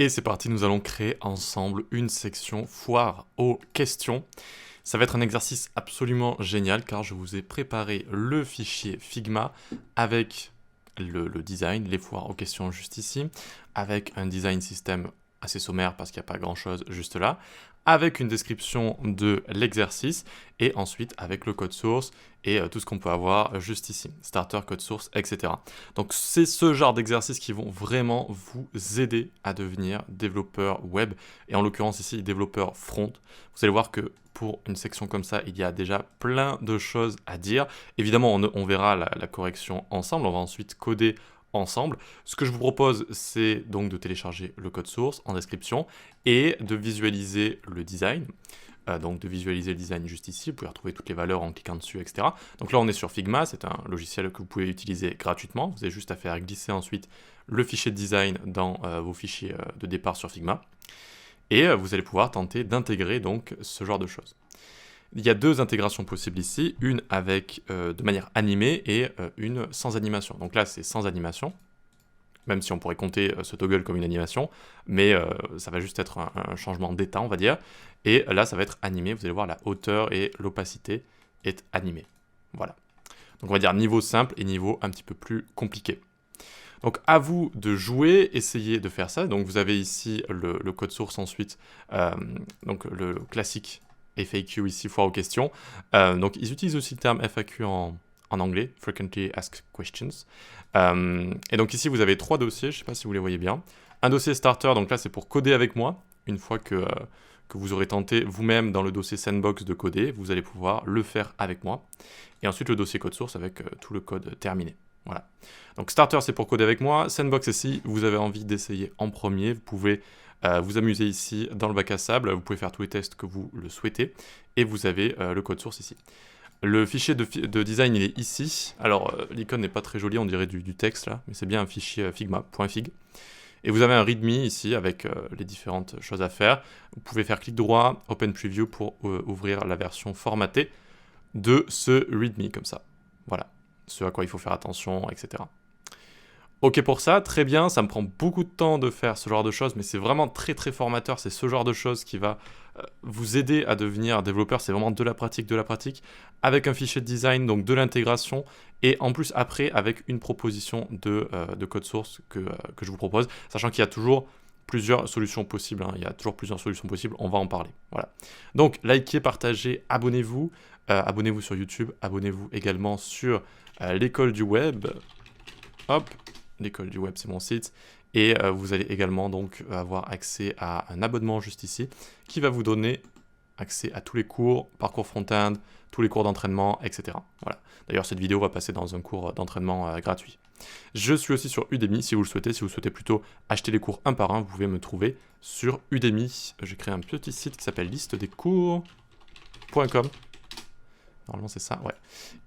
Et c'est parti, nous allons créer ensemble une section foire aux questions. Ça va être un exercice absolument génial car je vous ai préparé le fichier Figma avec le design, les foires aux questions juste ici, avec un design système assez sommaire parce qu'il n'y a pas grand chose juste là, avec une description de l'exercice et ensuite avec le code source et tout ce qu'on peut avoir juste ici, starter, code source, etc. Donc c'est ce genre d'exercices qui vont vraiment vous aider à devenir développeur web et en l'occurrence ici développeur front. Vous allez voir que pour une section comme ça, il y a déjà plein de choses à dire. Évidemment, on verra la correction ensemble, on va ensuite coder ensemble. Ce que je vous propose, c'est donc de télécharger le code source en description et de visualiser le design. Donc de visualiser le design juste ici, vous pouvez retrouver toutes les valeurs en cliquant dessus, etc. Donc là on est sur Figma, c'est un logiciel que vous pouvez utiliser gratuitement, vous avez juste à faire glisser ensuite le fichier de design dans vos fichiers de départ sur Figma, et vous allez pouvoir tenter d'intégrer donc ce genre de choses. Il y a deux intégrations possibles ici, une avec de manière animée et une sans animation. Donc là c'est sans animation, même si on pourrait compter ce toggle comme une animation, mais ça va juste être un changement d'état, on va dire. Et là, ça va être animé, vous allez voir, la hauteur et l'opacité est animée. Voilà. Donc on va dire niveau simple et niveau un petit peu plus compliqué. Donc à vous de jouer, essayez de faire ça. Donc vous avez ici le code source ensuite, donc le classique FAQ ici, foire aux questions. Donc ils utilisent aussi le terme FAQ en anglais, Frequently Asked Questions. Et donc ici, vous avez trois dossiers, je ne sais pas si vous les voyez bien. Un dossier starter, donc là, c'est pour coder avec moi. Une fois que vous aurez tenté vous-même dans le dossier sandbox de coder, vous allez pouvoir le faire avec moi. Et ensuite, le dossier code source avec tout le code terminé. Voilà. Donc starter, c'est pour coder avec moi. Sandbox, c'est si vous avez envie d'essayer en premier. Vous pouvez vous amuser ici dans le bac à sable. Vous pouvez faire tous les tests que vous le souhaitez. Et vous avez le code source ici. Le fichier de design, il est ici. Alors, l'icône n'est pas très jolie, on dirait du texte là, mais c'est bien un fichier figma.fig. Et vous avez un readme ici avec les différentes choses à faire. Vous pouvez faire clic droit, Open Preview pour ouvrir la version formatée de ce readme comme ça. Voilà, ce à quoi il faut faire attention, etc. Ok pour ça, très bien, ça me prend beaucoup de temps de faire ce genre de choses, mais c'est vraiment très très formateur, c'est ce genre de choses qui va vous aider à devenir développeur, c'est vraiment de la pratique, avec un fichier de design, donc de l'intégration, et en plus après avec une proposition de code source que je vous propose, sachant qu'il y a toujours plusieurs solutions possibles, hein. Il y a toujours plusieurs solutions possibles, on va en parler. Voilà. Donc likez, partagez, abonnez-vous, abonnez-vous sur YouTube, abonnez-vous également sur l'école du web, hop, l'école du web, c'est mon site. Et vous allez également donc avoir accès à un abonnement juste ici qui va vous donner accès à tous les cours, parcours front-end, tous les cours d'entraînement, etc. Voilà. D'ailleurs, cette vidéo va passer dans un cours d'entraînement gratuit. Je suis aussi sur Udemy si vous le souhaitez. Si vous souhaitez plutôt acheter les cours un par un, vous pouvez me trouver sur Udemy. J'ai créé un petit site qui s'appelle listedescours.com. Normalement, c'est ça, ouais.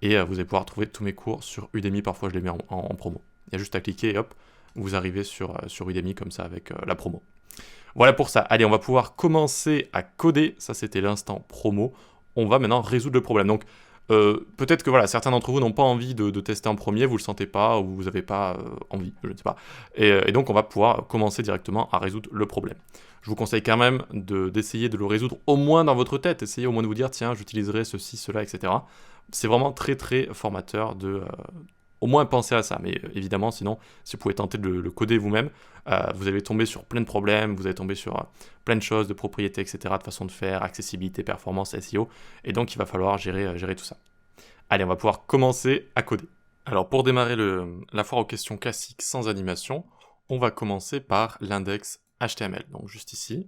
Et vous allez pouvoir trouver tous mes cours sur Udemy. Parfois, je les mets en promo. Il y a juste à cliquer et hop, vous arrivez sur Udemy comme ça avec la promo. Voilà pour ça. Allez, on va pouvoir commencer à coder. Ça, c'était l'instant promo. On va maintenant résoudre le problème. Donc, peut-être que voilà, certains d'entre vous n'ont pas envie de tester en premier, vous ne le sentez pas ou vous n'avez pas envie, je ne sais pas. Et donc, on va pouvoir commencer directement à résoudre le problème. Je vous conseille quand même d'essayer de le résoudre au moins dans votre tête. Essayez au moins de vous dire, tiens, j'utiliserai ceci, cela, etc. C'est vraiment très, très formateur de... au moins penser à ça, mais évidemment, sinon, si vous pouvez tenter de le coder vous-même, vous allez tomber sur plein de problèmes, vous allez tomber sur plein de choses, de propriétés, etc., de façon de faire, accessibilité, performance, SEO, et donc il va falloir gérer tout ça. Allez, on va pouvoir commencer à coder. Alors, pour démarrer la foire aux questions classiques sans animation, on va commencer par l'index HTML, donc juste ici.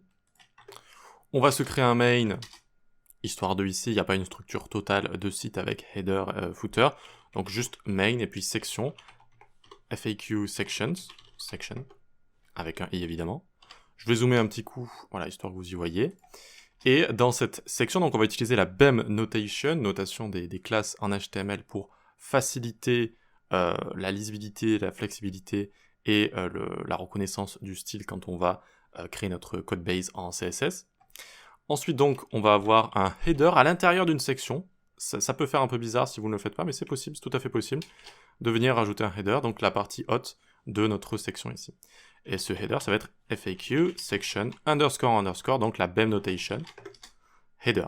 On va se créer un main, histoire de ici, il n'y a pas une structure totale de site avec header, footer, donc juste main et puis section, FAQ sections, section, avec un i évidemment. Je vais zoomer un petit coup, voilà, histoire que vous y voyez. Et dans cette section, donc on va utiliser la BEM notation, notation des classes en HTML pour faciliter la lisibilité, la flexibilité et la reconnaissance du style quand on va créer notre code base en CSS. Ensuite donc, on va avoir un header à l'intérieur d'une section. Ça peut faire un peu bizarre si vous ne le faites pas, mais c'est possible, c'est tout à fait possible de venir rajouter un header, donc la partie haute de notre section ici. Et ce header, ça va être FAQ section __, donc la BEM notation header.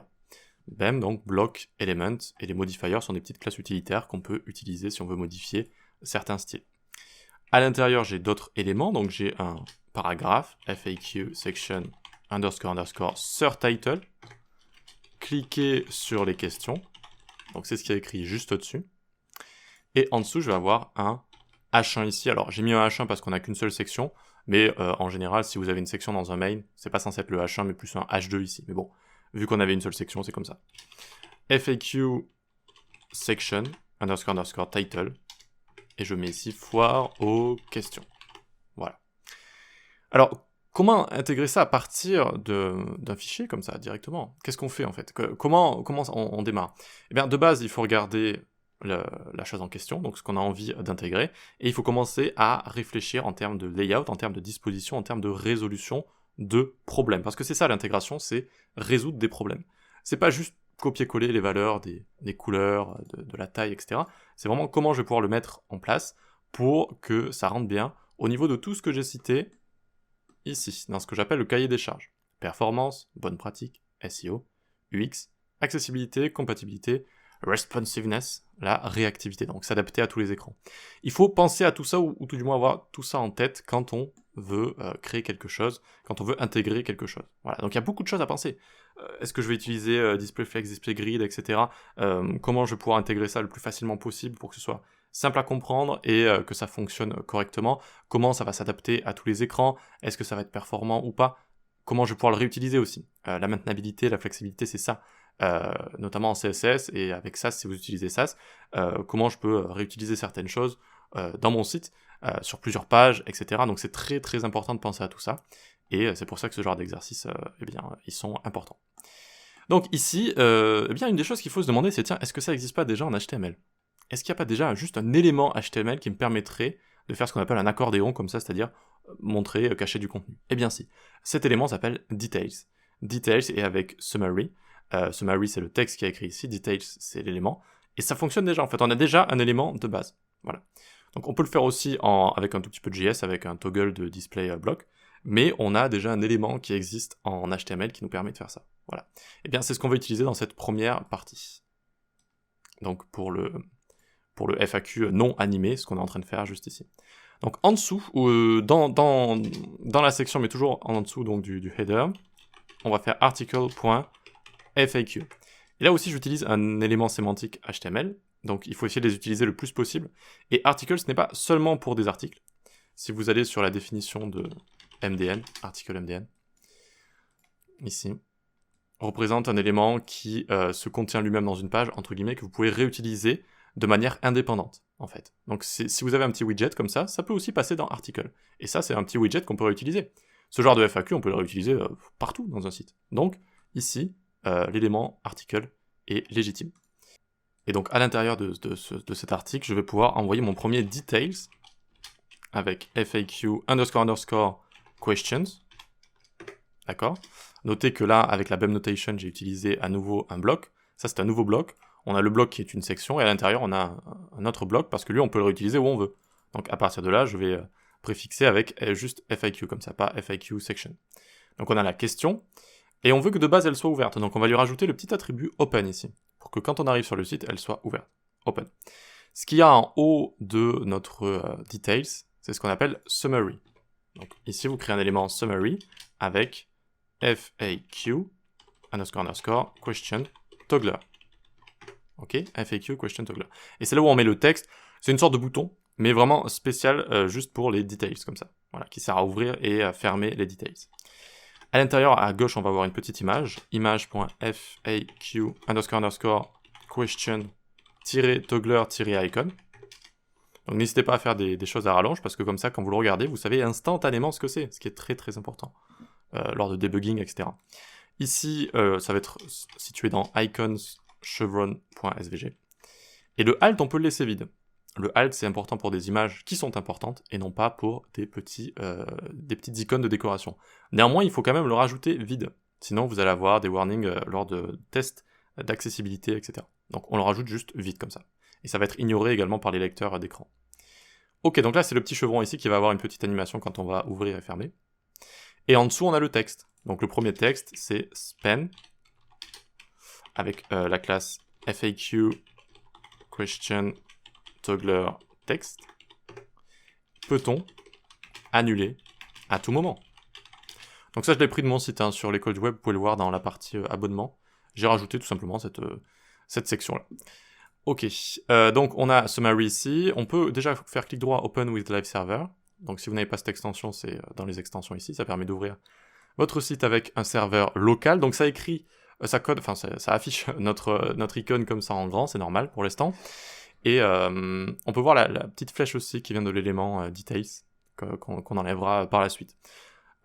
BEM, donc block element, et les modifiers sont des petites classes utilitaires qu'on peut utiliser si on veut modifier certains styles. À l'intérieur, j'ai d'autres éléments, donc j'ai un paragraphe, FAQ section __, surtitle. Cliquez sur les questions, donc c'est ce qui est écrit juste au-dessus. Et en dessous, je vais avoir un H1 ici. Alors, j'ai mis un H1 parce qu'on n'a qu'une seule section, mais en général, si vous avez une section dans un main, c'est pas censé être le H1, mais plus un H2 ici. Mais bon, vu qu'on avait une seule section, c'est comme ça. FAQ section __, title. Et je mets ici foire aux questions. Voilà. Alors, comment intégrer ça à partir d'un fichier comme ça, directement? Qu'est-ce qu'on fait en fait? Comment on démarre? Eh bien, de base, il faut regarder la chose en question, donc ce qu'on a envie d'intégrer, et il faut commencer à réfléchir en termes de layout, en termes de disposition, en termes de résolution de problèmes. Parce que c'est ça l'intégration, c'est résoudre des problèmes. C'est pas juste copier-coller les valeurs des couleurs, de la taille, etc. C'est vraiment comment je vais pouvoir le mettre en place pour que ça rentre bien au niveau de tout ce que j'ai cité ici, dans ce que j'appelle le cahier des charges. Performance, bonne pratique, SEO, UX, accessibilité, compatibilité, responsiveness, la réactivité, donc s'adapter à tous les écrans. Il faut penser à tout ça, ou tout du moins avoir tout ça en tête quand on veut créer quelque chose, quand on veut intégrer quelque chose. Voilà, donc il y a beaucoup de choses à penser. Est-ce que je vais utiliser DisplayFlex, DisplayGrid, etc. Comment je vais pouvoir intégrer ça le plus facilement possible pour que ce soit simple à comprendre et que ça fonctionne correctement? Comment ça va s'adapter à tous les écrans? Est-ce que ça va être performant ou pas? Comment je vais pouvoir le réutiliser aussi? La maintenabilité, la flexibilité, c'est ça. Notamment en CSS, et avec SAS, si vous utilisez SAS, comment je peux réutiliser certaines choses dans mon site, sur plusieurs pages, etc. Donc c'est très très important de penser à tout ça, et c'est pour ça que ce genre d'exercices, eh bien, ils sont importants. Donc ici, eh bien, une des choses qu'il faut se demander, c'est tiens, est-ce que ça n'existe pas déjà en HTML? Est-ce qu'il n'y a pas déjà juste un élément HTML qui me permettrait de faire ce qu'on appelle un accordéon comme ça, c'est-à-dire montrer, cacher du contenu? Eh bien si, cet élément s'appelle Details. Details est avec Summary. Summary, c'est le texte qui est écrit ici, Details, c'est l'élément, et ça fonctionne déjà, en fait, on a déjà un élément de base, voilà. Donc on peut le faire aussi avec un tout petit peu de JS, avec un toggle de display block, mais on a déjà un élément qui existe en HTML qui nous permet de faire ça, voilà. Et bien c'est ce qu'on va utiliser dans cette première partie. Donc pour le FAQ non animé, ce qu'on est en train de faire juste ici. Donc en dessous, dans la section, mais toujours en dessous donc, du header, on va faire article.faq. Et là aussi, j'utilise un élément sémantique HTML, donc il faut essayer de les utiliser le plus possible. Et article, ce n'est pas seulement pour des articles. Si vous allez sur la définition de MDN, article MDN, ici, représente un élément qui se contient lui-même dans une page, entre guillemets, que vous pouvez réutiliser de manière indépendante, en fait. Donc si vous avez un petit widget comme ça peut aussi passer dans article. Et ça, c'est un petit widget qu'on peut réutiliser. Ce genre de FAQ, on peut le réutiliser partout dans un site. Donc, ici, l'élément article est légitime. Et donc, à l'intérieur de cet article, je vais pouvoir envoyer mon premier details avec FAQ __ questions. D'accord? Notez que là, avec la BEM notation, j'ai utilisé à nouveau un bloc. Ça, c'est un nouveau bloc. On a le bloc qui est une section, et à l'intérieur, on a un autre bloc, parce que lui, on peut le réutiliser où on veut. Donc, à partir de là, je vais préfixer avec juste FAQ, comme ça, pas FAQ section. Donc, on a la question, et on veut que de base, elle soit ouverte. Donc, on va lui rajouter le petit attribut open ici, pour que quand on arrive sur le site, elle soit ouverte. Open. Ce qu'il y a en haut de notre details, c'est ce qu'on appelle summary. Donc, ici, vous créez un élément summary avec FAQ __ question toggler. Ok, FAQ question toggler. Et c'est là où on met le texte. C'est une sorte de bouton, mais vraiment spécial juste pour les details, comme ça. Voilà, qui sert à ouvrir et à fermer les details. À l'intérieur, à gauche, on va avoir une petite image. Image.faq __ question -toggler-icon. Donc n'hésitez pas à faire des choses à rallonge, parce que comme ça, quand vous le regardez, vous savez instantanément ce que c'est, ce qui est très très important, lors de debugging, etc. Ici, ça va être situé dans icons chevron.svg. Et le alt, on peut le laisser vide. Le alt, c'est important pour des images qui sont importantes, et non pas pour des petites icônes de décoration. Néanmoins, il faut quand même le rajouter vide. Sinon, vous allez avoir des warnings lors de tests d'accessibilité, etc. Donc on le rajoute juste vide comme ça. Et ça va être ignoré également par les lecteurs d'écran. Ok, donc là, c'est le petit chevron ici qui va avoir une petite animation quand on va ouvrir et fermer. Et en dessous, on a le texte. Donc le premier texte, c'est span, avec la classe FAQ question toggler text. Peut-on annuler à tout moment? Donc ça, je l'ai pris de mon site, hein, sur l'école du web, vous pouvez le voir dans la partie abonnement. J'ai rajouté tout simplement cette section-là. Ok, donc on a summary ici. On peut déjà faire clic droit Open with Live Server. Donc si vous n'avez pas cette extension, c'est dans les extensions ici, ça permet d'ouvrir votre site avec un serveur local. Donc ça écrit, ça code, enfin ça affiche notre icône comme ça en grand, c'est normal pour l'instant. Et on peut voir la petite flèche aussi qui vient de l'élément details qu'on enlèvera par la suite.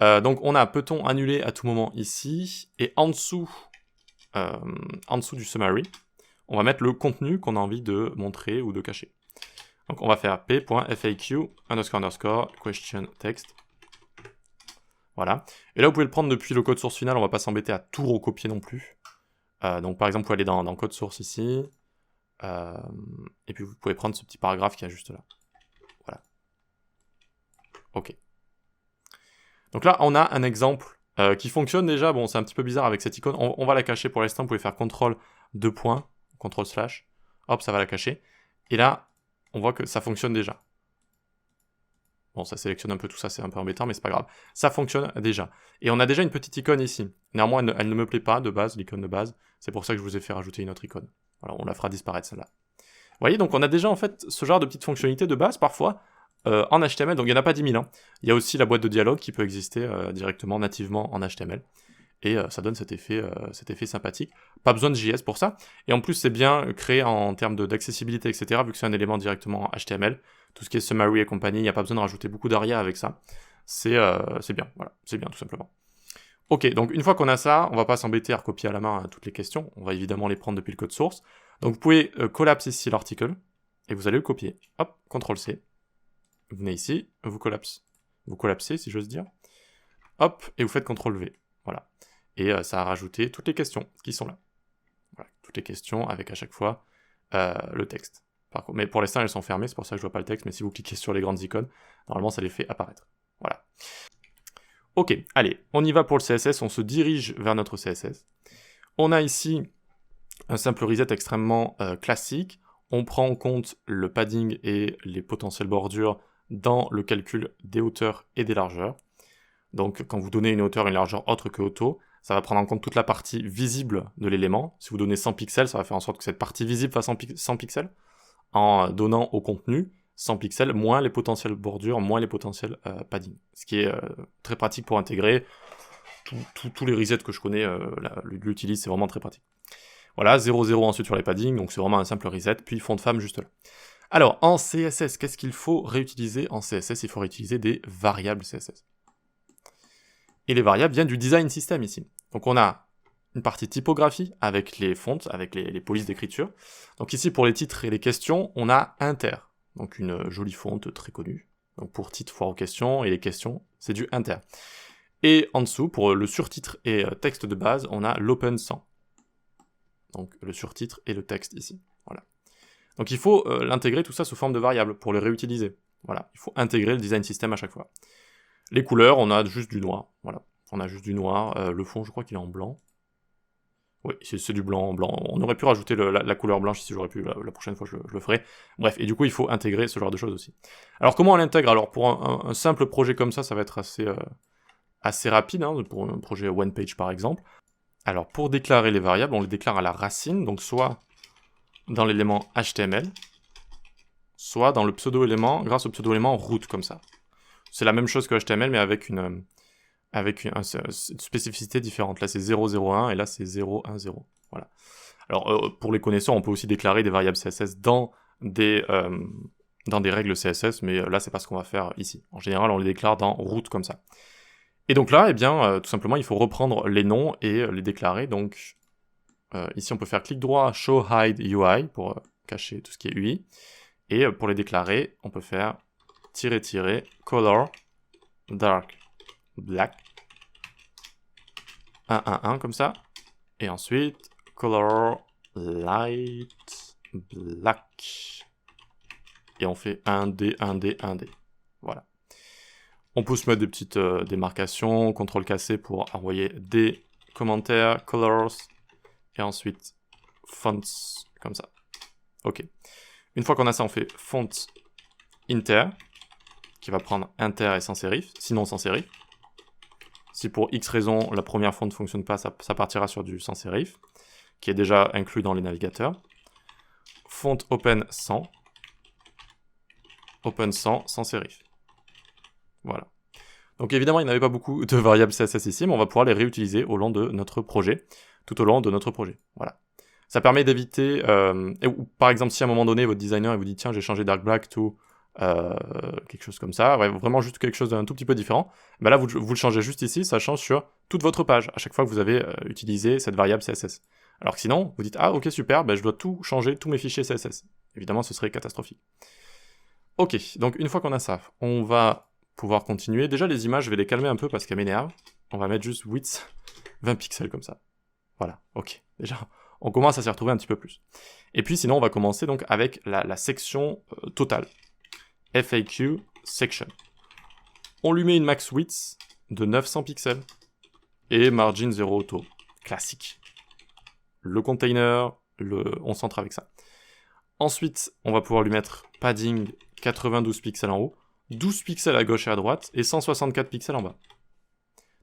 Donc on a peut-on annuler à tout moment ici, et en dessous du summary, on va mettre le contenu qu'on a envie de montrer ou de cacher. Donc on va faire p.faq question text. Voilà. Et là vous pouvez le prendre depuis le code source final, on va pas s'embêter à tout recopier non plus. Donc par exemple vous pouvez aller dans code source ici, et puis vous pouvez prendre ce petit paragraphe qui est juste là. Voilà. Ok. Donc là on a un exemple qui fonctionne déjà. Bon, c'est un petit peu bizarre avec cette icône, on va la cacher pour l'instant. Vous pouvez faire CTRL 2 points, CTRL/, hop, ça va la cacher. Et là, on voit que ça fonctionne déjà. Bon, ça sélectionne un peu tout ça, c'est un peu embêtant, mais c'est pas grave. Ça fonctionne déjà. Et on a déjà une petite icône ici. Néanmoins, elle ne me plaît pas de base, l'icône de base. C'est pour ça que je vous ai fait rajouter une autre icône. Voilà, on la fera disparaître celle-là. Vous voyez, donc on a déjà en fait ce genre de petites fonctionnalités de base, parfois, en HTML. Donc il n'y en a pas 10 000. Hein. Il y a aussi la boîte de dialogue qui peut exister directement, nativement en HTML. Et ça donne cet effet sympathique. Pas besoin de JS pour ça. Et en plus, c'est bien créé en termes d'accessibilité, etc., vu que c'est un élément directement HTML. Tout ce qui est summary et compagnie, il n'y a pas besoin de rajouter beaucoup d'ARIA avec ça. C'est bien, voilà, c'est bien tout simplement. Ok, donc une fois qu'on a ça, on va pas s'embêter à recopier à la main toutes les questions. On va évidemment les prendre depuis le code source. Donc vous pouvez collapse ici l'article, et vous allez le copier. Hop, CTRL-C. Vous venez ici, vous collapsez, si j'ose dire. Hop, et vous faites CTRL-V. Voilà. Et ça a rajouté toutes les questions qui sont là. Voilà, toutes les questions avec à chaque fois le texte. Mais pour l'instant, elles sont fermées, c'est pour ça que je vois pas le texte, mais si vous cliquez sur les grandes icônes, normalement, ça les fait apparaître. Voilà. Ok, allez, on y va pour le CSS, on se dirige vers notre CSS. On a ici un simple reset extrêmement classique. On prend en compte le padding et les potentielles bordures dans le calcul des hauteurs et des largeurs. Donc, quand vous donnez une hauteur et une largeur autre que auto, ça va prendre en compte toute la partie visible de l'élément. Si vous donnez 100 pixels, ça va faire en sorte que cette partie visible fasse 100 pixels. En donnant au contenu 100 pixels, moins les potentielles bordures, moins les potentiels padding. Ce qui est très pratique pour intégrer. Tous les resets que je connais l'utilisent, c'est vraiment très pratique. Voilà, 0,0 ensuite sur les paddings, donc c'est vraiment un simple reset, puis fond de femme juste là. Alors, en CSS, qu'est-ce qu'il faut réutiliser? En CSS, il faut réutiliser des variables CSS. Et les variables viennent du design system ici. Donc on a une partie typographie avec les fonts, avec les polices d'écriture. Donc ici, pour les titres et les questions, on a inter. Donc une jolie fonte très connue. Donc pour titre, foire aux questions, et les questions, c'est du inter. Et en dessous, pour le surtitre et texte de base, on a l'open 100. Donc le surtitre et le texte ici. Voilà. Donc il faut l'intégrer tout ça sous forme de variable pour le réutiliser. Voilà, il faut intégrer le design system à chaque fois. Les couleurs, on a juste du noir. Voilà, on a juste du noir. Le fond, je crois qu'il est en blanc. Oui, c'est du blanc. On aurait pu rajouter la couleur blanche si j'aurais pu, la prochaine fois je le ferai. Bref, et du coup il faut intégrer ce genre de choses aussi. Alors comment on l'intègre? Alors pour un simple projet comme ça va être assez rapide, hein, pour un projet one page par exemple. Alors pour déclarer les variables, on les déclare à la racine, donc soit dans l'élément HTML, soit dans le pseudo-élément, grâce au pseudo-élément root comme ça. C'est la même chose que HTML mais avec une spécificité différente. Là c'est 001 et là c'est 010. Voilà. Alors pour les connaissants, on peut aussi déclarer des variables CSS dans des règles CSS, mais là c'est pas ce qu'on va faire ici. En général, on les déclare dans root comme ça. Et donc là, eh bien, tout simplement, il faut reprendre les noms et les déclarer. Donc ici, on peut faire clic droit, show hide UI pour cacher tout ce qui est UI. Et pour les déclarer, on peut faire -- color dark black 111 comme ça. Et ensuite, color light black et on fait 1D, 1D, 1D. Voilà. On peut se mettre des petites démarcations, CTRL-C pour envoyer des commentaires, colors, et ensuite fonts, comme ça. Ok. Une fois qu'on a ça, on fait font inter, qui va prendre inter et sans sérif, sinon sans sérif. Si pour X raison, la première font ne fonctionne pas, ça partira sur du sans sérif, qui est déjà inclus dans les navigateurs. Font open 100, open 100 sans sérif. Voilà. Donc évidemment, il n'y avait pas beaucoup de variables CSS ici, mais on va pouvoir les réutiliser au long de notre projet, tout au long de notre projet. Voilà. Ça permet d'éviter, par exemple, si à un moment donné, votre designer il vous dit « Tiens, j'ai changé dark black to quelque chose comme ça, ouais, vraiment juste quelque chose d'un tout petit peu différent », ben là, vous le changez juste ici, ça change sur toute votre page, à chaque fois que vous avez utilisé cette variable CSS. Alors que sinon, vous dites « Ah, ok, super, ben, je dois tout changer, tous mes fichiers CSS ». Évidemment, ce serait catastrophique. Ok, donc une fois qu'on a ça, on va pouvoir continuer. Déjà, les images, je vais les calmer un peu parce qu'elles m'énervent. On va mettre juste width 20 pixels comme ça. Voilà, ok. Déjà, on commence à s'y retrouver un petit peu plus. Et puis sinon, on va commencer donc avec la section totale. FAQ section. On lui met une max width de 900 pixels. Et margin 0 auto. Classique. Le container, on centre avec ça. Ensuite, on va pouvoir lui mettre padding 92 pixels en haut, 12 pixels à gauche et à droite, et 164 pixels en bas.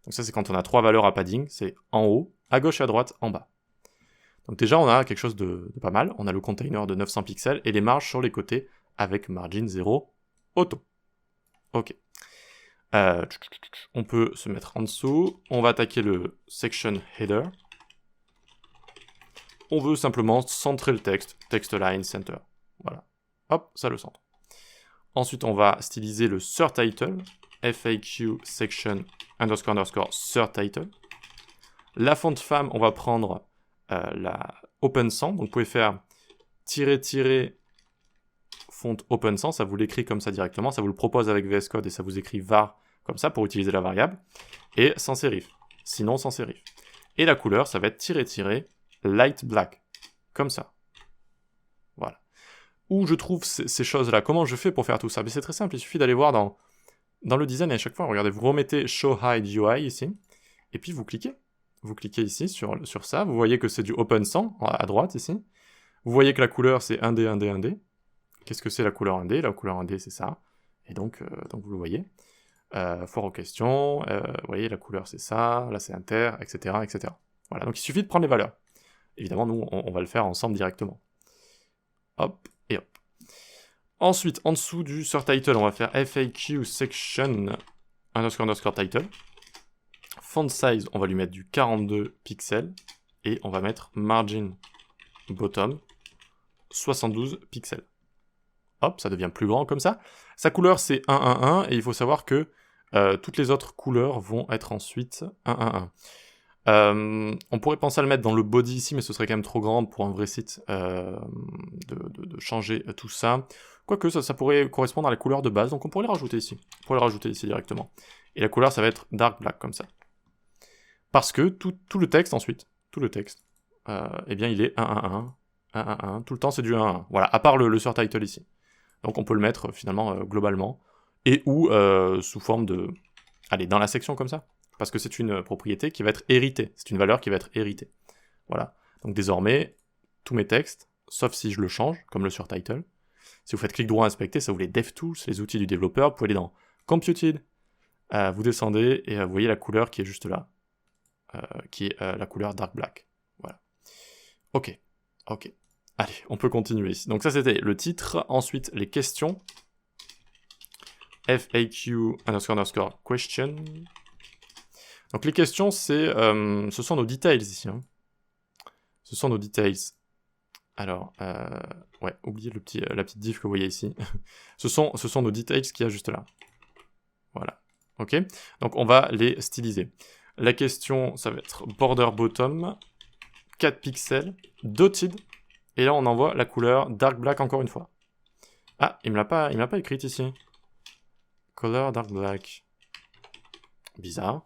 Donc ça, c'est quand on a 3 valeurs à padding, c'est en haut, à gauche et à droite, en bas. Donc déjà, on a quelque chose de pas mal. On a le container de 900 pixels, et les marges sur les côtés, avec margin 0 auto. Ok. On peut se mettre en dessous. On va attaquer le section header. On veut simplement centrer le texte, text line, center. Voilà. Hop, ça le centre. Ensuite, on va styliser le surtitle, FAQ section _ surtitle. La font femme, on va prendre la open 100. Donc, vous pouvez faire -- font open 100, ça vous l'écrit comme ça directement. Ça vous le propose avec VS Code et ça vous écrit var comme ça pour utiliser la variable. Et sans sérif. Sinon, sans sérif. Et la couleur, ça va être -- light black, comme ça. Voilà. Où je trouve ces choses-là, comment je fais pour faire tout ça? Mais c'est très simple, il suffit d'aller voir dans le design, et à chaque fois, regardez, vous remettez Show Hide UI ici, et puis vous cliquez. Vous cliquez ici sur ça, vous voyez que c'est du Open 100, à droite ici. Vous voyez que la couleur, c'est 1D, 1D, 1D. Qu'est-ce que c'est la couleur 1D? La couleur 1D, c'est ça. Et donc vous le voyez. Foire aux questions, vous voyez, la couleur, c'est ça, là, c'est inter, etc., etc. Voilà, donc il suffit de prendre les valeurs. Évidemment, nous, on va le faire ensemble directement. Hop, et hop. Ensuite, en dessous du surtitle, on va faire FAQ section _ title. Font size, on va lui mettre du 42 pixels. Et on va mettre margin bottom 72 pixels. Hop, ça devient plus grand comme ça. Sa couleur, c'est 111, et il faut savoir que toutes les autres couleurs vont être ensuite 111. On pourrait penser à le mettre dans le body ici, mais ce serait quand même trop grand pour un vrai site de changer tout ça. Quoique ça pourrait correspondre à la couleur de base, donc on pourrait les rajouter ici. On pourrait les rajouter ici directement. Et la couleur, ça va être dark black, comme ça. Parce que tout le texte ensuite, eh bien il est 111, 111, tout le temps c'est du 111. Voilà, à part le surtitle ici. Donc on peut le mettre finalement globalement, et ou sous forme de... Allez, dans la section comme ça. Parce que c'est une propriété qui va être héritée. C'est une valeur qui va être héritée. Voilà. Donc désormais, tous mes textes, sauf si je le change, comme le surtitle, si vous faites clic droit inspecter, ça vous les DevTools, les outils du développeur, vous pouvez aller dans Computed, vous descendez et vous voyez la couleur qui est juste là, qui est la couleur dark black. Voilà. Ok. Allez, on peut continuer ici. Donc ça c'était le titre, ensuite les questions. FAQ _ question. Donc les questions, ce sont nos details ici. Hein. Ce sont nos details. Alors, ouais, oubliez la petite div que vous voyez ici. ce sont nos details qu'il y a juste là. Voilà. Ok. Donc on va les styliser. La question, ça va être border bottom, 4 pixels, dotted. Et là, on envoie la couleur dark black encore une fois. Ah, il me l'a pas écrite ici. Color dark black. Bizarre.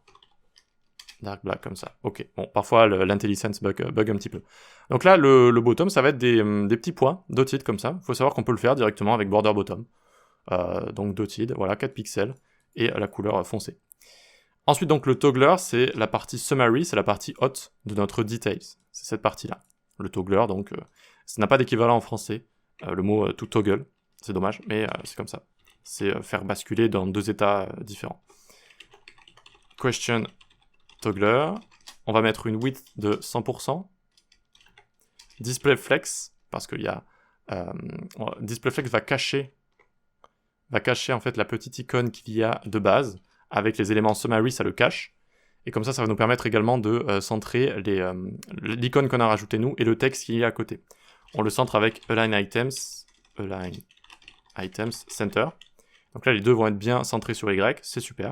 dark black comme ça. Ok, bon, parfois l'IntelliSense bug un petit peu. Donc là, le bottom, ça va être des petits points dotted comme ça. Il faut savoir qu'on peut le faire directement avec border bottom. Donc dotted, voilà, 4 pixels, et la couleur foncée. Ensuite, donc le toggler, c'est la partie summary, c'est la partie haute de notre details. C'est cette partie-là. Le toggler, donc, ça n'a pas d'équivalent en français. Le mot to toggle, c'est dommage, mais c'est comme ça. C'est faire basculer dans 2 états différents. Question toggler. On va mettre une width de 100%. Display flex, parce qu'il y a... display flex va cacher en fait la petite icône qu'il y a de base. Avec les éléments summary, ça le cache. Et comme ça, ça va nous permettre également de centrer l'icône qu'on a rajouté nous et le texte qui est à côté. On le centre avec Align Items, Center. Donc là, les deux vont être bien centrés sur Y, c'est super.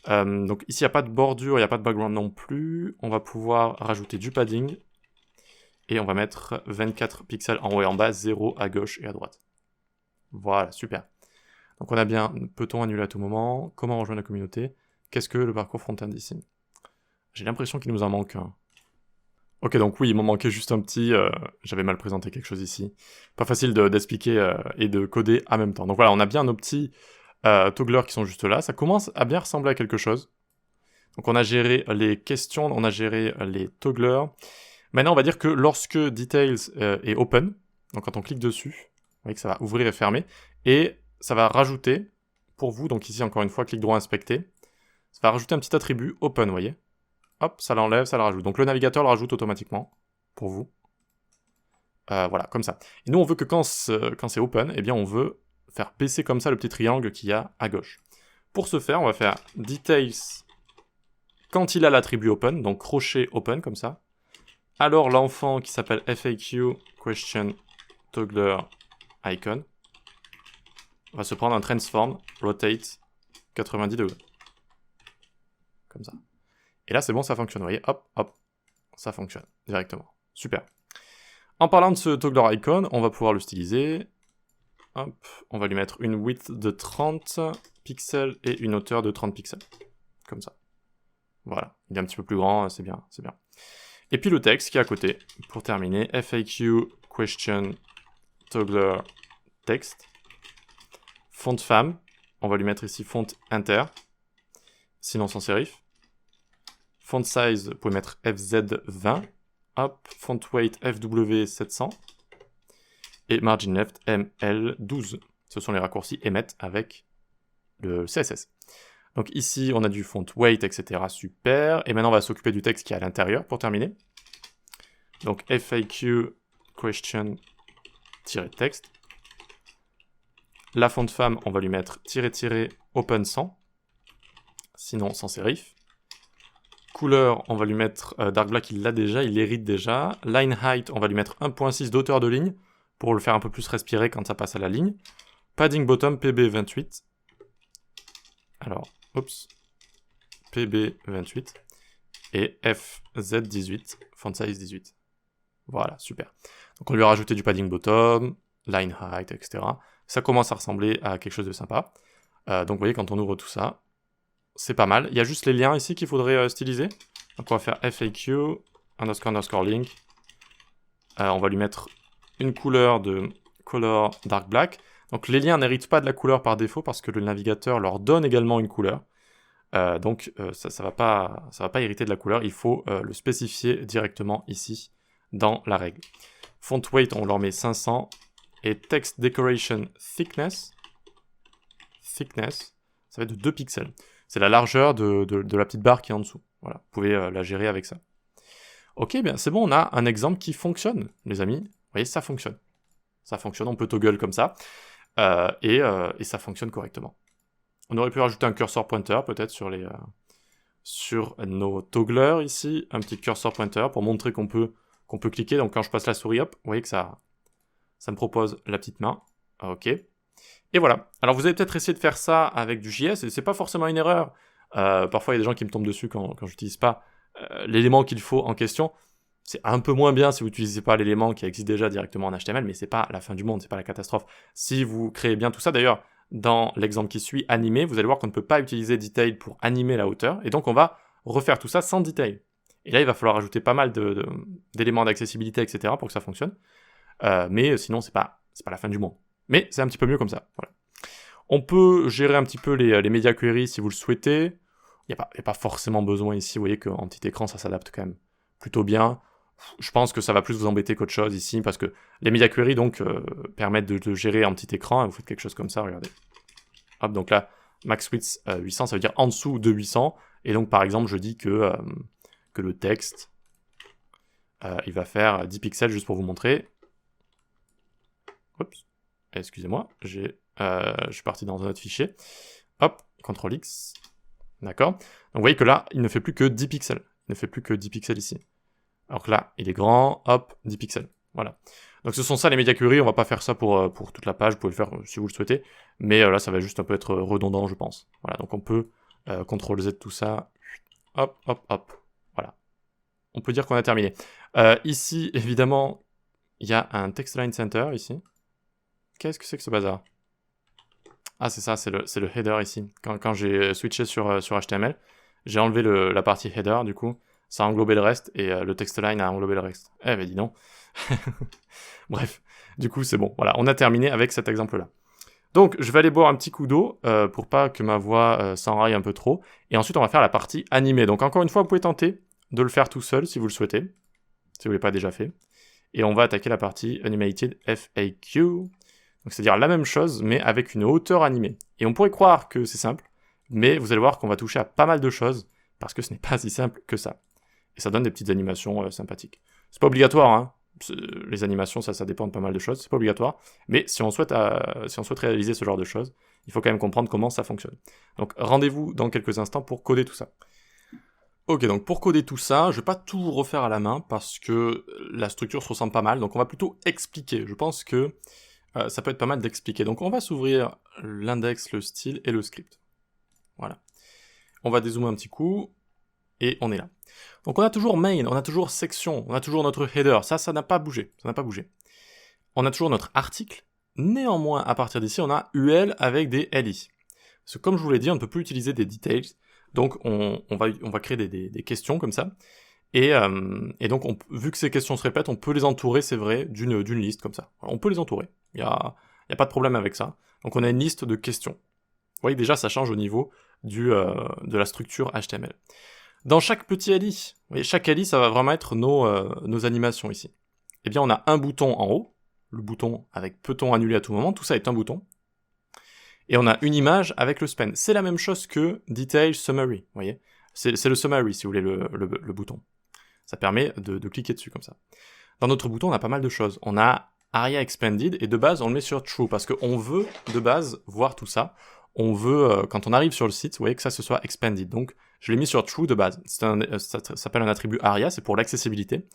Donc ici, il n'y a pas de bordure, il n'y a pas de background non plus. On va pouvoir rajouter du padding. Et on va mettre 24 pixels en haut et en bas, 0 à gauche et à droite. Voilà, super. Donc on a bien, peut-on annuler à tout moment? Comment rejoindre la communauté? Qu'est-ce que le parcours front-end ici? J'ai l'impression qu'il nous en manque un. Ok, donc oui, il m'en manquait juste un petit, j'avais mal présenté quelque chose ici. Pas facile d'expliquer et de coder en même temps. Donc voilà, on a bien nos petits togglers qui sont juste là. Ça commence à bien ressembler à quelque chose. Donc on a géré les questions, on a géré les togglers. Maintenant, on va dire que lorsque Details est open, donc quand on clique dessus, vous voyez que ça va ouvrir et fermer, et ça va rajouter, pour vous, donc ici encore une fois, clic droit inspecter, ça va rajouter un petit attribut open, vous voyez. Hop, ça l'enlève, ça le rajoute. Donc le navigateur le rajoute automatiquement, pour vous. Voilà, comme ça. Et nous, on veut que quand c'est open, eh bien on veut faire baisser comme ça le petit triangle qu'il y a à gauche. Pour ce faire, on va faire Details quand il a l'attribut open, donc crochet open, comme ça. Alors l'enfant qui s'appelle FAQ question toggler icon va se prendre un transform rotate 90 degrés. Comme ça. Et là c'est bon, ça fonctionne. Vous voyez, hop, hop, ça fonctionne directement. Super. En parlant de ce toggler icon, on va pouvoir le styliser. Hop, on va lui mettre une width de 30 pixels et une hauteur de 30 pixels. Comme ça. Voilà. Il est un petit peu plus grand, c'est bien, c'est bien. Et puis le texte qui est à côté, pour terminer, FAQ question toggler text. Font femme, on va lui mettre ici font inter, sinon sans sérif. Font size, vous pouvez mettre FZ20. Hop, font weight FW700. Et margin left ML12. Ce sont les raccourcis emmet avec le CSS. Donc ici, on a du font weight, etc. Super. Et maintenant, on va s'occuper du texte qui est à l'intérieur pour terminer. Donc FAQ question-text. La font femme, on va lui mettre open 100. Sinon, sans sérif. Couleur, on va lui mettre dark black, il l'a déjà, il hérite déjà. Line height, on va lui mettre 1.6 d'auteur de ligne pour le faire un peu plus respirer quand ça passe à la ligne. Padding bottom, PB28. Alors, oups, PB28 et FZ18, font size 18. Voilà, super. Donc on lui a rajouté du padding bottom, line height, etc. Ça commence à ressembler à quelque chose de sympa. Donc vous voyez, quand on ouvre tout ça, c'est pas mal. Il y a juste les liens ici qu'il faudrait styliser. Donc on va faire FAQ, underscore link. On va lui mettre une couleur de color dark black. Donc les liens n'héritent pas de la couleur par défaut parce que le navigateur leur donne également une couleur. Donc ça va pas hériter de la couleur, il faut le spécifier directement ici dans la règle. Font weight, on leur met 500. Et text decoration thickness, ça va être de 2 pixels. C'est la largeur de la petite barre qui est en dessous. Voilà, vous pouvez la gérer avec ça. Ok, bien c'est bon, on a un exemple qui fonctionne, les amis. Vous voyez, ça fonctionne. Ça fonctionne, on peut toggle comme ça. Et ça fonctionne correctement. On aurait pu rajouter un cursor pointer peut-être sur nos togglers ici, un petit cursor pointer pour montrer qu'on peut cliquer. Donc quand je passe la souris, hop, vous voyez que ça me propose la petite main. Ok. Et voilà. Alors vous avez peut-être essayé de faire ça avec du JS, et c'est pas forcément une erreur. Parfois il y a des gens qui me tombent dessus quand j'utilise pas l'élément qu'il faut en question. C'est un peu moins bien si vous n'utilisez pas l'élément qui existe déjà directement en HTML, mais c'est pas la fin du monde, c'est pas la catastrophe. Si vous créez bien tout ça, d'ailleurs, dans l'exemple qui suit, animé, vous allez voir qu'on ne peut pas utiliser detail pour animer la hauteur, et donc on va refaire tout ça sans detail. Et là, il va falloir ajouter pas mal d'éléments d'accessibilité, etc. pour que ça fonctionne. Mais sinon, c'est pas la fin du monde. Mais c'est un petit peu mieux comme ça. Voilà. On peut gérer un petit peu les media queries si vous le souhaitez. Il n'y a pas forcément besoin ici. Vous voyez qu'en petit écran, ça s'adapte quand même plutôt bien. Je pense que ça va plus vous embêter qu'autre chose ici, parce que les media queries donc permettent de gérer en petit écran. Vous faites quelque chose comme ça, regardez. Hop, donc là, max width 800, ça veut dire en dessous de 800. Et donc, par exemple, je dis que le texte, il va faire 10 pixels juste pour vous montrer. Oups, excusez-moi, je suis parti dans un autre fichier. Hop, CTRL-X. D'accord. Donc, vous voyez que là, il ne fait plus que 10 pixels. Il ne fait plus que 10 pixels ici. Alors que là, il est grand, hop, 10 pixels. Voilà. Donc ce sont ça les media queries, on va pas faire ça pour toute la page, vous pouvez le faire si vous le souhaitez, mais là ça va juste un peu être redondant je pense. Voilà, donc on peut CTRL-Z tout ça, hop, hop, hop, voilà. On peut dire qu'on a terminé. Ici, évidemment, il y a un TextAlign Center ici. Qu'est-ce que c'est que ce bazar? Ah c'est ça, c'est le header ici. Quand j'ai switché sur HTML, j'ai enlevé la partie header du coup, ça a englobé le reste, et le TextAlign a englobé le reste. Eh ben dis donc. Bref, du coup c'est bon. Voilà, on a terminé avec cet exemple-là. Donc je vais aller boire un petit coup d'eau, pour pas que ma voix s'enraille un peu trop, et ensuite on va faire la partie animée. Donc encore une fois, vous pouvez tenter de le faire tout seul si vous le souhaitez, si vous ne l'avez pas déjà fait. Et on va attaquer la partie Animated FAQ. Donc c'est-à-dire la même chose, mais avec une hauteur animée. Et on pourrait croire que c'est simple, mais vous allez voir qu'on va toucher à pas mal de choses, parce que ce n'est pas si simple que ça. Et ça donne des petites animations sympathiques. C'est pas obligatoire, hein. Les animations, ça dépend de pas mal de choses, c'est pas obligatoire. Mais si on souhaite réaliser ce genre de choses, il faut quand même comprendre comment ça fonctionne. Donc rendez-vous dans quelques instants pour coder tout ça. Ok, donc pour coder tout ça, je vais pas tout refaire à la main, parce que la structure se ressemble pas mal, donc on va plutôt expliquer. Je pense que ça peut être pas mal d'expliquer. Donc on va s'ouvrir l'index, le style et le script. Voilà. On va dézoomer un petit coup, et on est là. Donc on a toujours main, on a toujours section, on a toujours notre header, ça n'a pas bougé, On a toujours notre article, néanmoins à partir d'ici on a UL avec des LI. Parce que comme je vous l'ai dit, on ne peut plus utiliser des details, donc on va créer des questions comme ça, et donc vu que ces questions se répètent, on peut les entourer, c'est vrai, d'une liste comme ça. Alors, on peut les entourer, il y a pas de problème avec ça. Donc on a une liste de questions. Vous voyez déjà ça change au niveau de la structure HTML. Dans chaque petit LI, vous voyez, chaque LI, ça va vraiment être nos animations ici. Eh bien, on a un bouton en haut, le bouton avec peut-on annuler à tout moment, tout ça est un bouton. Et on a une image avec le span. C'est la même chose que Detail Summary, vous voyez. C'est le Summary, si vous voulez, le bouton. Ça permet de cliquer dessus comme ça. Dans notre bouton, on a pas mal de choses. On a Aria Expanded, et de base, on le met sur True, parce qu'on veut, de base, voir tout ça. On veut, quand on arrive sur le site, vous voyez que ça se soit expanded. Donc, je l'ai mis sur true de base. Ça s'appelle un attribut ARIA, c'est pour l'accessibilité.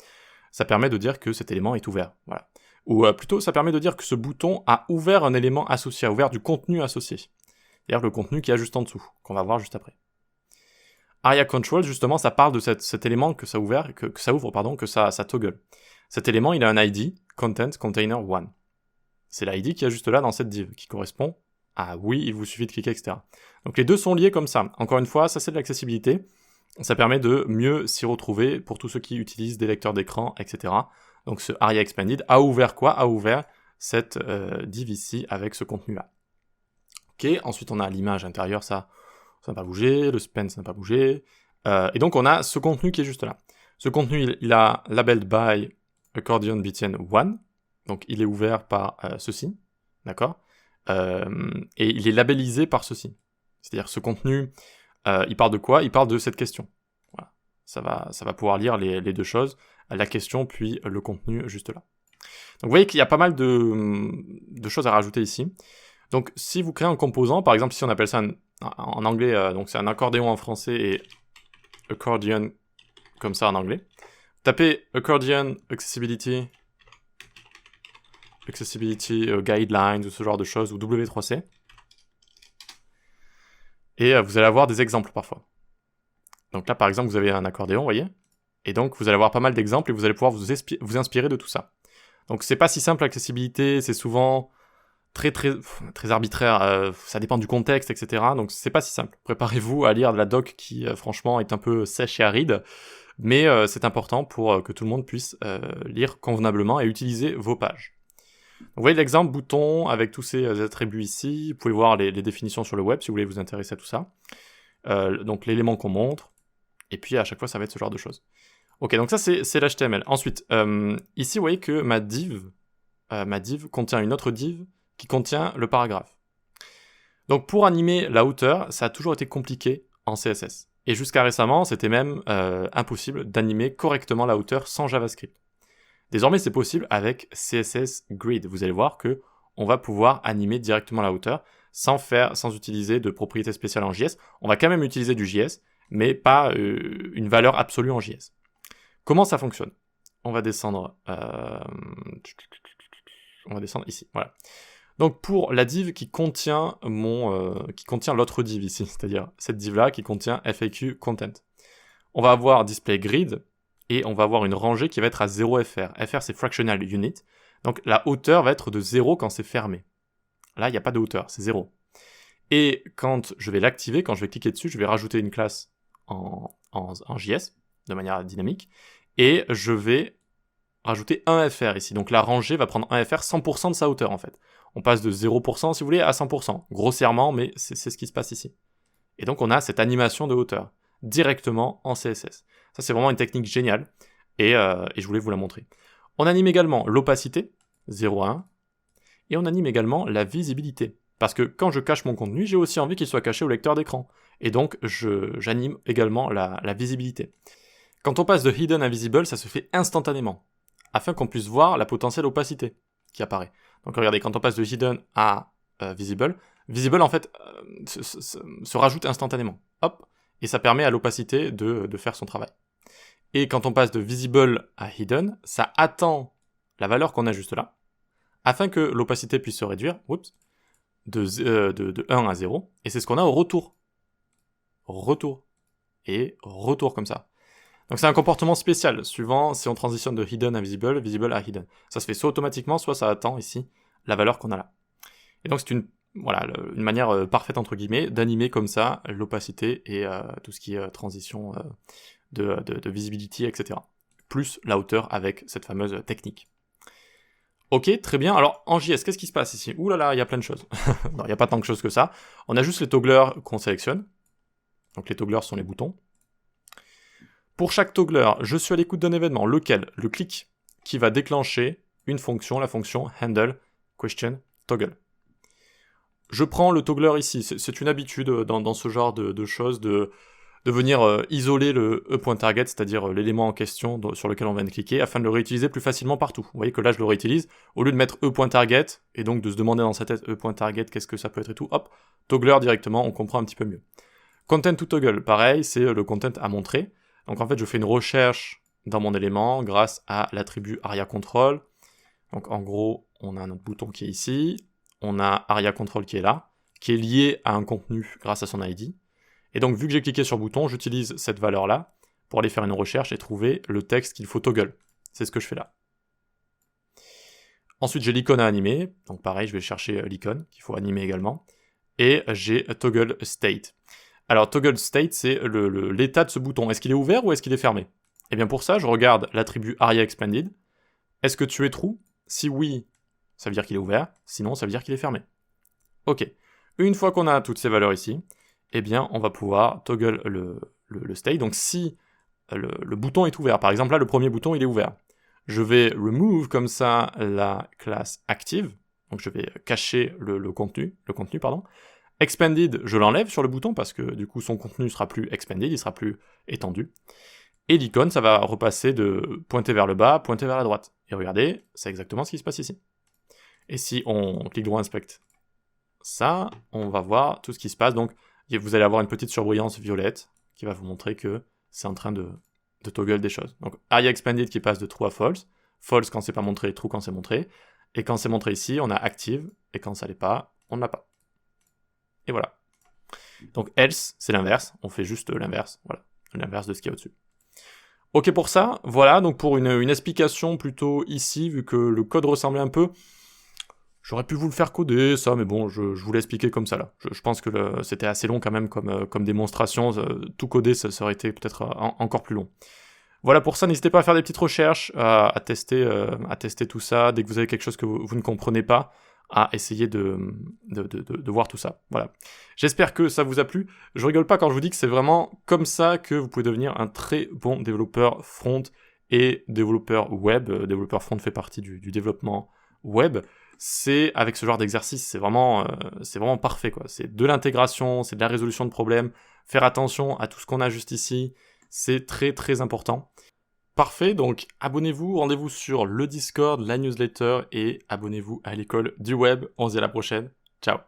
Ça permet de dire que cet élément est ouvert. Voilà. Ou plutôt, ça permet de dire que ce bouton a ouvert un élément associé, a ouvert du contenu associé. C'est-à-dire le contenu qui est juste en dessous, qu'on va voir juste après. ARIA Control, justement, ça parle de cet élément que ça ouvre, que ça toggle. Cet élément, il a un ID, Content Container 1. C'est l'ID qui est juste là dans cette div, qui correspond à oui, il vous suffit de cliquer, etc. Donc les deux sont liés comme ça. Encore une fois, ça c'est de l'accessibilité. Ça permet de mieux s'y retrouver pour tous ceux qui utilisent des lecteurs d'écran, etc. Donc ce ARIA Expanded a ouvert quoi? A ouvert cette div ici avec ce contenu-là. Ok, ensuite on a l'image intérieure, ça n'a pas bougé, le span ça n'a pas bougé. Et donc on a ce contenu qui est juste là. Ce contenu, il a labeled by accordion btn 1, donc il est ouvert par ceci, d'accord? Et il est labellisé par ceci. C'est-à-dire ce contenu, il parle de quoi? Il parle de cette question. Voilà. Ça va pouvoir lire les deux choses, la question puis le contenu juste là. Donc vous voyez qu'il y a pas mal de choses à rajouter ici. Donc si vous créez un composant, par exemple si on appelle ça en anglais, donc c'est un accordéon en français et accordion comme ça en anglais. Tapez accordion accessibility guidelines ou ce genre de choses, ou W3C. Et vous allez avoir des exemples parfois. Donc là, par exemple, vous avez un accordéon, vous voyez. Et donc, vous allez avoir pas mal d'exemples et vous allez pouvoir vous inspirer de tout ça. Donc, c'est pas si simple l'accessibilité, c'est souvent très arbitraire, ça dépend du contexte, etc. Donc c'est pas si simple. Préparez-vous à lire de la doc qui, franchement, est un peu sèche et aride, mais c'est important pour que tout le monde puisse lire convenablement et utiliser vos pages. Donc, vous voyez l'exemple bouton avec tous ces attributs ici. Vous pouvez voir les définitions sur le web si vous voulez vous intéresser à tout ça. Donc l'élément qu'on montre, et puis à chaque fois ça va être ce genre de choses. Ok, donc ça c'est l'HTML. Ensuite, ici vous voyez que ma div contient une autre div qui contient le paragraphe. Donc pour animer la hauteur, ça a toujours été compliqué en CSS. Et jusqu'à récemment, c'était même impossible d'animer correctement la hauteur sans JavaScript. Désormais, c'est possible avec CSS Grid. Vous allez voir que on va pouvoir animer directement la hauteur sans utiliser de propriétés spéciales en JS. On va quand même utiliser du JS, mais pas une valeur absolue en JS. Comment ça fonctionne ? On va descendre ici, voilà. Donc pour la div qui contient l'autre div ici, c'est-à-dire cette div-là qui contient FAQ Content. On va avoir Display Grid, et on va avoir une rangée qui va être à 0 FR. FR, c'est Fractional Unit. Donc la hauteur va être de 0 quand c'est fermé. Là, il n'y a pas de hauteur, c'est 0. Et quand je vais l'activer, quand je vais cliquer dessus, je vais rajouter une classe en JS, de manière dynamique, et je vais rajouter 1 FR ici. Donc la rangée va prendre 1 FR 100% de sa hauteur, en fait. On passe de 0%, si vous voulez, à 100%. Grossièrement, mais c'est ce qui se passe ici. Et donc on a cette animation de hauteur, directement en CSS. Ça, c'est vraiment une technique géniale, et je voulais vous la montrer. On anime également l'opacité, 0 à 1, et on anime également la visibilité. Parce que quand je cache mon contenu, j'ai aussi envie qu'il soit caché au lecteur d'écran. Et donc, j'anime également la visibilité. Quand on passe de hidden à visible, ça se fait instantanément, afin qu'on puisse voir la potentielle opacité qui apparaît. Donc regardez, quand on passe de hidden à visible en fait se rajoute instantanément. Hop, et ça permet à l'opacité de faire son travail. Et quand on passe de visible à hidden, ça attend la valeur qu'on a juste là, afin que l'opacité puisse se réduire, de 1 à 0, et c'est ce qu'on a au retour. Retour. Et retour comme ça. Donc c'est un comportement spécial, suivant si on transitionne de hidden à visible, visible à hidden. Ça se fait soit automatiquement, soit ça attend ici la valeur qu'on a là. Et donc c'est une manière parfaite, entre guillemets, d'animer comme ça l'opacité et tout ce qui est transition de visibility, etc. Plus la hauteur avec cette fameuse technique. Ok, très bien. Alors, en JS, qu'est-ce qui se passe ici ? Ouh là là, il y a plein de choses. Non, il n'y a pas tant de choses que ça. On a juste les togglers qu'on sélectionne. Donc les togglers sont les boutons. Pour chaque toggler, je suis à l'écoute d'un événement, lequel ? Le clic qui va déclencher une fonction, la fonction handle question toggle. Je prends le toggler ici. C'est une habitude dans ce genre de choses de venir isoler le e.target, c'est-à-dire l'élément en question sur lequel on vient de cliquer, afin de le réutiliser plus facilement partout. Vous voyez que là, je le réutilise. Au lieu de mettre e.target, et donc de se demander dans sa tête e.target, qu'est-ce que ça peut être et tout, hop, toggler directement, on comprend un petit peu mieux. Content to toggle, pareil, c'est le content à montrer. Donc en fait, je fais une recherche dans mon élément grâce à l'attribut aria control. Donc en gros, on a notre bouton qui est ici, on a aria control qui est là, qui est lié à un contenu grâce à son ID. Et donc vu que j'ai cliqué sur bouton, j'utilise cette valeur-là pour aller faire une recherche et trouver le texte qu'il faut toggle. C'est ce que je fais là. Ensuite, j'ai l'icône à animer. Donc pareil, je vais chercher l'icône qu'il faut animer également. Et j'ai toggle state. Alors, toggle state, c'est l'état de ce bouton. Est-ce qu'il est ouvert ou est-ce qu'il est fermé ? Et bien pour ça, je regarde l'attribut aria expanded. Est-ce que tu es true ? Si oui, ça veut dire qu'il est ouvert. Sinon, ça veut dire qu'il est fermé. Ok. Une fois qu'on a toutes ces valeurs ici, eh bien, on va pouvoir toggle le state. Donc, si le bouton est ouvert, par exemple, là, le premier bouton, il est ouvert. Je vais remove comme ça la classe active. Donc, je vais cacher le contenu. Expanded, je l'enlève sur le bouton parce que du coup son contenu sera plus expanded, il sera plus étendu. Et l'icône, ça va repasser de pointer vers le bas, pointer vers la droite. Et regardez, c'est exactement ce qui se passe ici. Et si on clique droit inspect ça, on va voir tout ce qui se passe. Donc vous allez avoir une petite surbrillance violette qui va vous montrer que c'est en train de toggle des choses. Donc aria expanded qui passe de true à false, false quand c'est pas montré, true quand c'est montré. Et quand c'est montré ici, on a active, et quand ça l'est pas, on ne l'a pas. Et voilà. Donc else, c'est l'inverse, on fait juste l'inverse, voilà, l'inverse de ce qu'il y a au-dessus. Ok pour ça, voilà, donc pour une explication plutôt ici, vu que le code ressemblait un peu, J'aurais pu vous le faire coder, ça, mais bon, je vous l'ai expliqué comme ça, là. Je pense que c'était assez long quand même comme démonstration. Tout coder, ça aurait été peut-être encore plus long. Voilà, pour ça, n'hésitez pas à faire des petites recherches, à tester tout ça. Dès que vous avez quelque chose que vous ne comprenez pas, à essayer de voir tout ça. Voilà. J'espère que ça vous a plu. Je rigole pas quand je vous dis que c'est vraiment comme ça que vous pouvez devenir un très bon développeur front et développeur web. Développeur front fait partie du développement web. C'est avec ce genre d'exercice, c'est vraiment parfait, quoi. C'est de l'intégration, c'est de la résolution de problèmes. Faire attention à tout ce qu'on a juste ici, c'est très très important. Parfait, donc abonnez-vous, rendez-vous sur le Discord, la newsletter et abonnez-vous à l'école du web. On se dit à la prochaine. Ciao.